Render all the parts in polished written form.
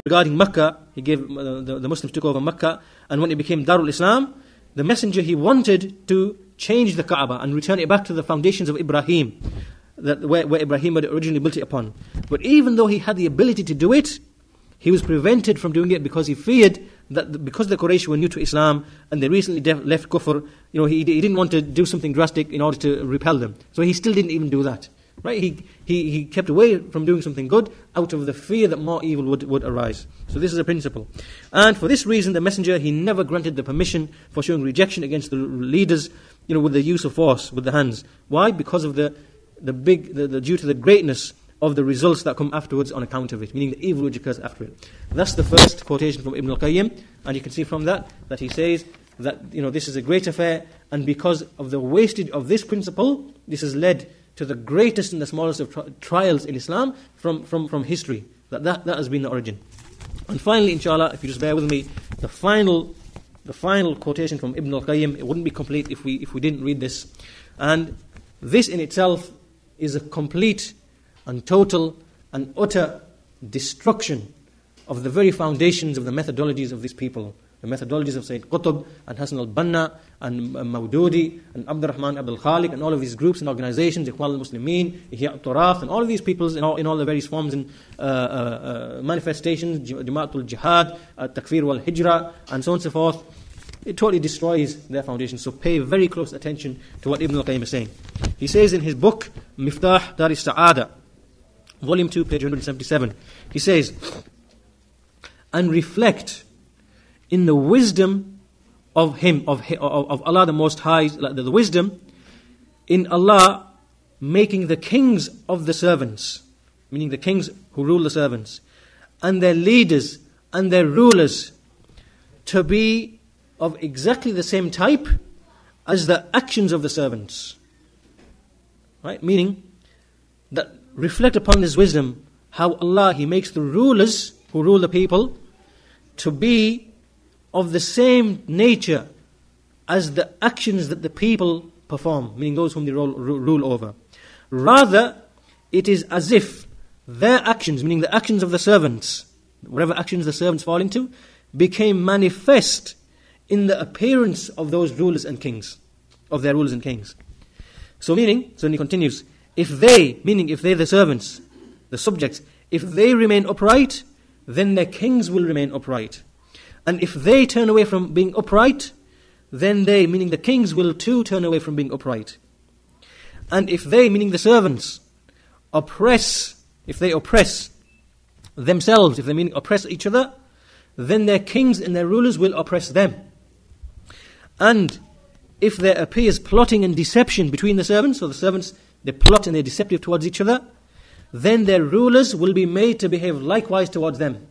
regarding Makkah, he gave the Muslims took over Makkah, and when it became Darul Islam, the messenger, he wanted to change the Kaaba and return it back to the foundations of Ibrahim, where Ibrahim had originally built it upon. But even though he had the ability to do it, he was prevented from doing it because he feared that because the Quraysh were new to Islam and they recently left Kuffar, he didn't want to do something drastic in order to repel them. So he still didn't even do that. Right? He kept away from doing something good out of the fear that more evil would arise. So this is a principle. And for this reason, the messenger, he never granted the permission for showing rejection against the leaders, with the use of force, with the hands. Why? Because of due to the greatness of the results that come afterwards on account of it, meaning the evil which occurs after it. That's the first quotation from Ibn al-Qayyim, and you can see from that he says that this is a great affair, and because of the wastage of this principle, this has led to the greatest and the smallest of trials in Islam from history. That has been the origin. And finally, inshallah, if you just bear with me, the final quotation from Ibn al-Qayyim, it wouldn't be complete if we didn't read this. And this in itself is a complete and total and utter destruction of the very foundations of the methodologies of these people. The methodologies of Sayyid Qutb and Hassan al-Banna and Mawdudi and Abdurrahman Abdul Khaliq and all of these groups and organizations, Ikhwaanul-Muslimoon, Iyaad, and all of these peoples in all the various forms and manifestations, Jama'atul Jihad, Takfir wal Hijrah, and so on and so forth. It totally destroys their foundation. So pay very close attention to what Ibn al-Qayyim is saying. He says in his book, Miftah Dar Sa'ada, Volume 2, page 177, he says, and reflect in the wisdom of Him, of Allah the Most High, the wisdom in Allah making the kings of the servants, meaning the kings who rule the servants, and their leaders and their rulers to be of exactly the same type as the actions of the servants. Right? Meaning that reflect upon this wisdom, how Allah, He makes the rulers who rule the people to be of the same nature as the actions that the people perform, meaning those whom they rule over. Rather, it is as if their actions, meaning the actions of the servants, whatever actions the servants fall into, became manifest in the appearance of those rulers and kings, of their rulers and kings. So he continues, if they, the servants, the subjects, if they remain upright, then their kings will remain upright. And if they turn away from being upright, then they, meaning the kings, will too turn away from being upright. And if they, meaning the servants, oppress themselves, if they mean oppress each other, then their kings and their rulers will oppress them. And if there appears plotting and deception between the servants, so the servants, they plot and they're deceptive towards each other, then their rulers will be made to behave likewise towards them.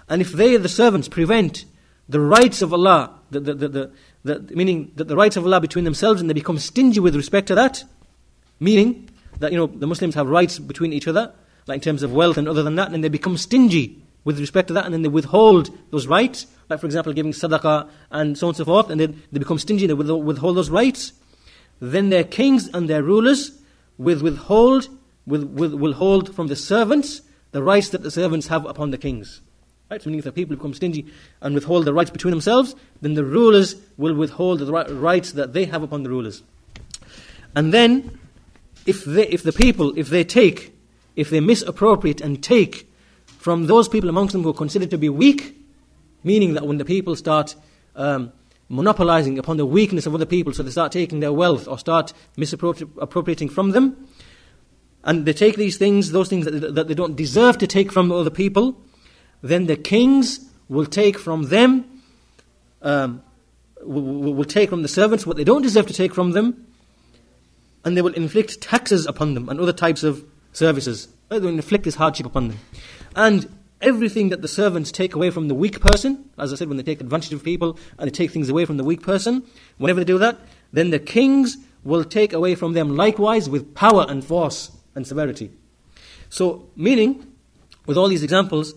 And if they, the servants, prevent the rights of Allah, meaning that the rights of Allah between themselves, and they become stingy with respect to that, meaning that the Muslims have rights between each other, like in terms of wealth and other than that, and they become stingy with respect to that, and then they withhold those rights, like for example giving sadaqah and so on and so forth, and then they become stingy and they withhold those rights, then their kings and their rulers will withhold from the servants the rights that the servants have upon the kings. Right? So meaning if the people become stingy and withhold the rights between themselves, then the rulers will withhold the rights that they have upon the rulers. And then, if they misappropriate and take from those people amongst them who are considered to be weak, meaning that when the people start monopolizing upon the weakness of other people, so they start taking their wealth or start misappropriating from them, and they take those things that they don't deserve to take from other people, then the kings will take from them, will take from the servants what they don't deserve to take from them, and they will inflict taxes upon them and other types of services. They will inflict this hardship upon them. And everything that the servants take away from the weak person, as I said, when they take advantage of people and they take things away from the weak person, whenever they do that, then the kings will take away from them likewise with power and force and severity. So, meaning, with all these examples,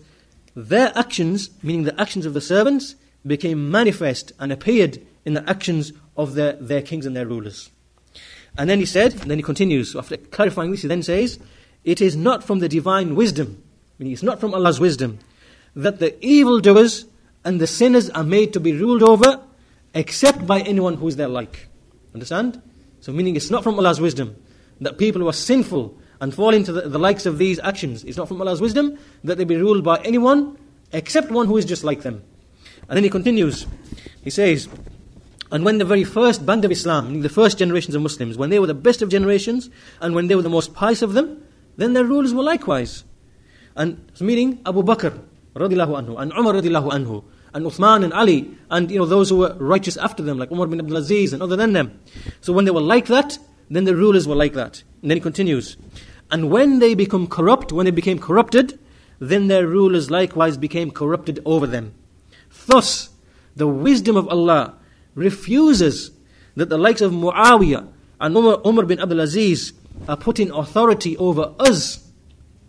their actions, meaning the actions of the servants, became manifest and appeared in the actions of their kings and their rulers. And then he continues, after clarifying this, he then says, it is not from the divine wisdom, meaning it's not from Allah's wisdom, that the evildoers and the sinners are made to be ruled over except by anyone who is their like. Understand? So meaning it's not from Allah's wisdom that people who are sinful and fall into the likes of these actions. It's not from Allah's wisdom that they be ruled by anyone except one who is just like them. And then he continues. He says, and when the very first band of Islam, meaning the first generations of Muslims, when they were the best of generations and when they were the most pious of them, then their rulers were likewise. And so meaning Abu Bakr radiallahu anhu, and Umar radiallahu anhu, and Uthman and Ali, and those who were righteous after them, like Umar bin Abdul Aziz and other than them. So when they were like that, then the rulers were like that. And then he continues, and when they become corrupt, when they became corrupted, then their rulers likewise became corrupted over them. Thus, the wisdom of Allah refuses that the likes of Muawiyah and Umar bin Abdul Aziz are put in authority over us,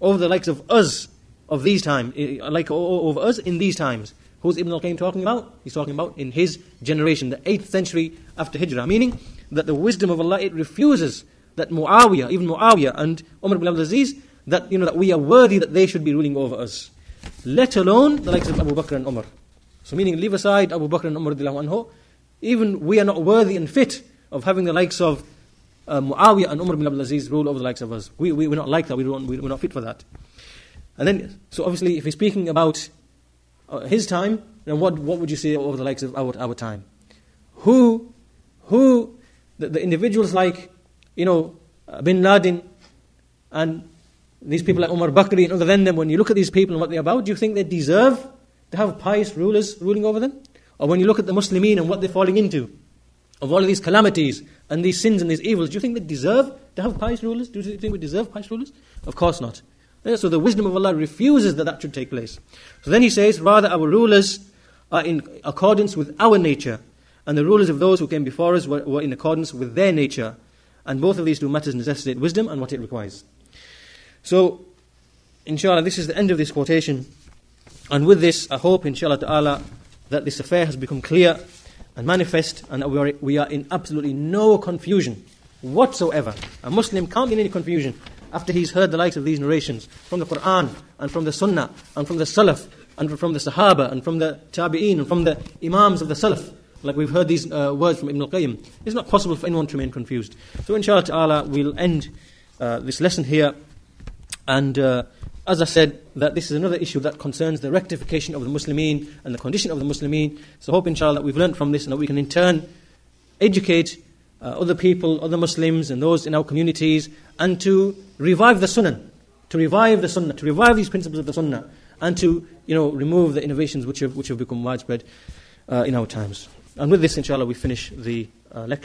over the likes of us of these times, like over us in these times. Who's Ibn al-Qayyim talking about? He's talking about in his generation, the 8th century after Hijrah. Meaning that the wisdom of Allah, it refuses that Muawiyah, even Muawiyah and Umar bin Abdul Aziz, that that we are worthy that they should be ruling over us. Let alone the likes of Abu Bakr and Umar. So meaning leave aside Abu Bakr and Umar radiallahu anhu, even we are not worthy and fit of having the likes of Muawiyah and Umar bin Abdul Aziz rule over the likes of us. We're not like that, we're not fit for that. And then, so obviously if he's speaking about his time, then what would you say over the likes of our time? Who the individuals like, Bin Laden and these people like Umar Bakri and other than them, when you look at these people and what they're about, do you think they deserve to have pious rulers ruling over them? Or when you look at the Muslimin and what they're falling into, of all of these calamities and these sins and these evils, do you think they deserve to have pious rulers? Do you think we deserve pious rulers? Of course not. So the wisdom of Allah refuses that should take place. So then he says, rather our rulers are in accordance with our nature, and the rulers of those who came before us were in accordance with their nature. And both of these two matters necessitate wisdom and what it requires. So, inshallah, this is the end of this quotation. And with this, I hope, inshallah ta'ala, that this affair has become clear and manifest, and that we are in absolutely no confusion whatsoever. A Muslim can't be in any confusion after he's heard the likes of these narrations from the Quran and from the Sunnah and from the Salaf and from the Sahaba and from the Tabi'een and from the Imams of the Salaf. Like we've heard these words from Ibn al-Qayyim. It's not possible for anyone to remain confused. So inshallah ta'ala, we'll end this lesson here. And as I said, that this is another issue that concerns the rectification of the Muslimin and the condition of the Muslimin. So hope inshallah that we've learned from this and that we can in turn educate other people, other Muslims and those in our communities, and to revive the Sunnah, to revive these principles of the Sunnah, and to remove the innovations which have become widespread in our times. And with this, inshallah, we finish the lecture.